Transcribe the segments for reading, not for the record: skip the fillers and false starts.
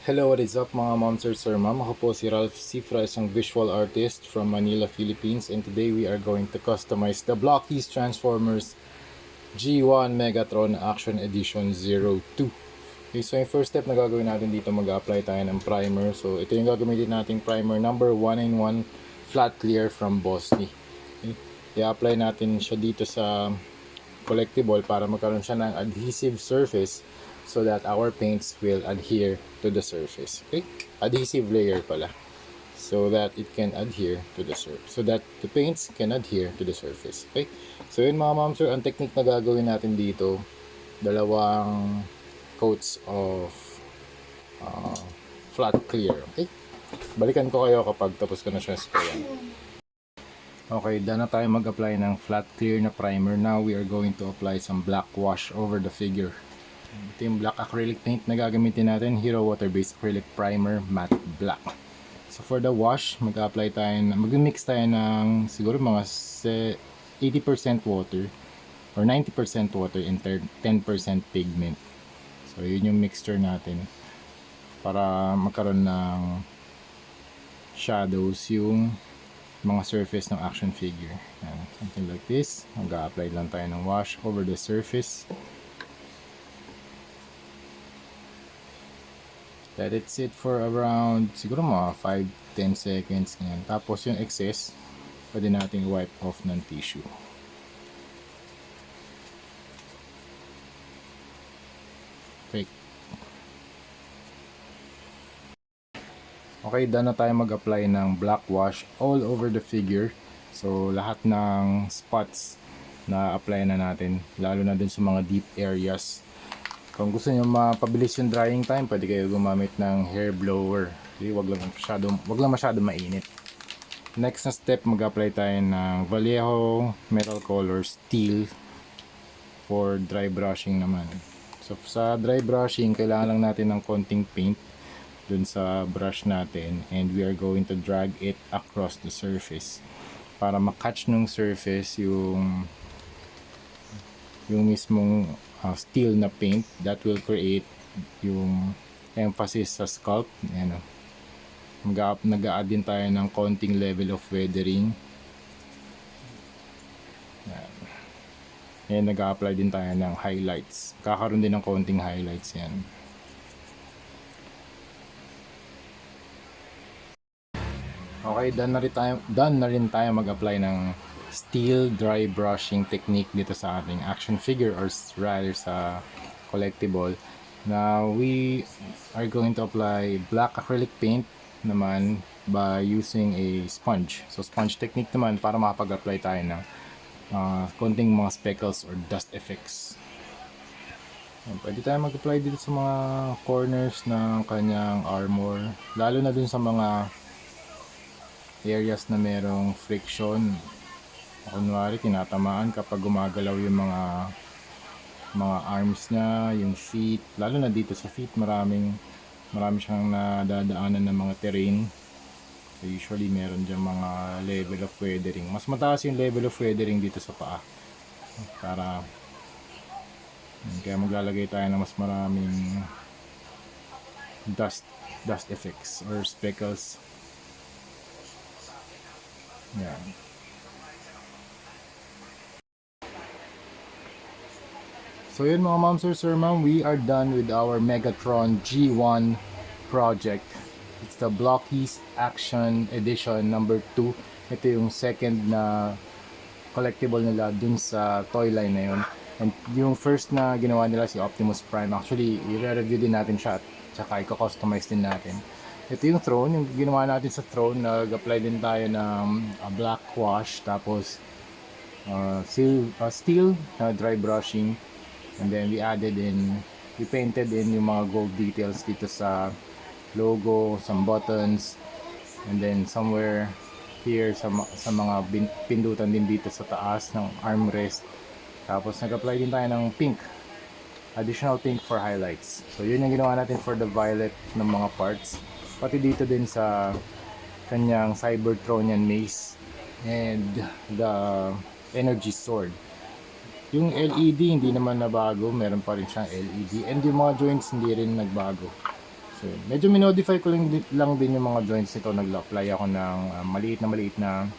Hello, what is up mga moms or sir ma'am? Ako po si Ralph Cifra, isang visual artist from Manila, Philippines, and today we are going to customize the Blockies Transformers G1 Megatron Action Edition 02. Okay, so yung first step na gagawin natin dito, mag-apply tayo ng primer. So ito yung gagamitin nating primer number 1-in-1 Flat Clear from Bosni. Okay, i-apply natin siya dito sa collectible para magkaroon siya ng adhesive surface so that our paints will adhere to the surface. Okay? Adhesive layer pala. So that it can adhere to the surface. So that the paints can adhere to the surface. Okay? So yun mga ma'am sir, ang technique na gagawin natin dito, dalawang coats of flat clear. Okay? Balikan ko kayo kapag tapos ko na siya sprayan. Okay, done na tayo mag-apply ng flat clear na primer. Now we are going to apply some black wash over the figure. Ito yung black acrylic paint na gagamitin natin, Hero Water-Based Acrylic Primer Matte Black. So for the wash, mag-apply tayo, mag-mix tayo ng siguro mga 80% water or 90% water and 10% pigment. So yun yung mixture natin para magkaroon ng shadows yung mga surface ng action figure. Yan, something like this. Mag-a-apply lang tayo ng wash over the surface. Let it sit for around siguro mga 5-10 seconds. Yan. Tapos yung excess, pwede nating wipe off ng tissue. Okay. Okay, done na tayo mag-apply ng black wash all over the figure. So, lahat ng spots na apply na natin, lalo na dun sa mga deep areas. Kung gusto niyo mapabilis yung drying time, pwede kayo gumamit ng hair blower. Okay, wag lang masyado mainit. Next na step, mag-apply tayo ng Vallejo Metal Color Steel for dry brushing naman. So, sa dry brushing, kailangan lang natin ng konting paint dun sa brush natin, and we are going to drag it across the surface para makatch nung surface yung mismong steel na paint that will create yung emphasis sa sculpt. Ano, nag-a-add din tayo ng konting level of weathering. And nag-a-apply din tayo ng highlights, kakaroon din ng konting highlights yan. Okay, done na rin tayo mag-apply ng steel dry brushing technique dito sa ating action figure, or rather sa collectible. Now, we are going to apply black acrylic paint naman by using a sponge. So, sponge technique naman para makapag-apply tayo ng konting mga speckles or dust effects. Pwede tayo mag-apply dito sa mga corners ng kanyang armor, lalo na dun sa mga areas na merong friction. Kunwari tinatamaan kapag gumagalaw yung mga arms niya, yung feet, lalo na dito sa feet, marami siyang nadadaanan ng mga terrain. So usually meron dyan mga level of weathering. Mas mataas yung level of weathering dito sa paa, para kaya maglalagay tayo ng mas maraming dust effects or speckles. Yan. So yun mga moms or sir ma'am, we are done with our Megatron G1 project. It's the Blockies Action Edition number 2. Ito yung second na collectible nila dun sa toy line na yun. And yung first na ginawa nila si Optimus Prime, actually i-review din natin siya at saka i-customize din natin. Ito yung throne, yung ginawa natin sa throne, nag-apply din tayo ng black wash, tapos steel dry brushing, and then we painted in yung mga gold details dito sa logo, some buttons, and then somewhere here sa mga pindutan din dito sa taas ng armrest. Tapos nag-apply din tayo ng pink, additional pink for highlights. So yun yung ginawa natin for the violet ng mga parts, pati dito din sa kanyang Cybertronian mace and the energy sword. Yung LED hindi naman nabago, meron pa rin siyang LED, and yung mga joints hindi rin nagbago. So, medyo minodify ko lang din yung mga joints nito. Nag-apply ako ng maliit na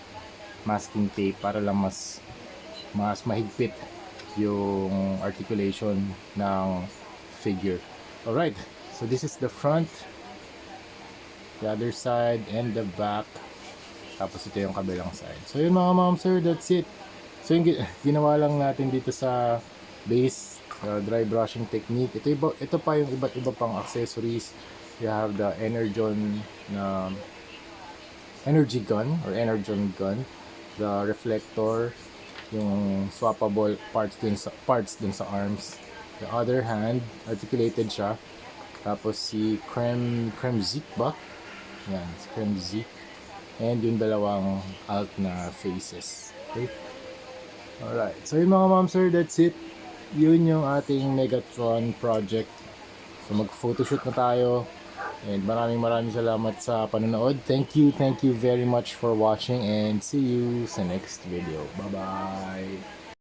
masking tape para lang mas mahigpit yung articulation ng figure. Alright, so this is the front, the other side, and the back. Tapos ito yung kabilang side. So yun mga ma'am sir, that's it. So yung ginawa lang natin dito sa base dry brushing technique. Ito pa yung iba't iba pang accessories. You have the Energon na energy gun or energon gun, the reflector, yung swappable parts dun sa arms. The other hand, articulated siya. Tapos si Creme Zik ba? Yan, si Creme Zik. And yung dalawang alt na faces. Okay? Alright. So yung mga ma'am sir, that's it. Yun yung ating Megatron project. So mag-photoshoot na tayo. And maraming salamat sa panonood. Thank you very much for watching and see you sa next video. Bye-bye!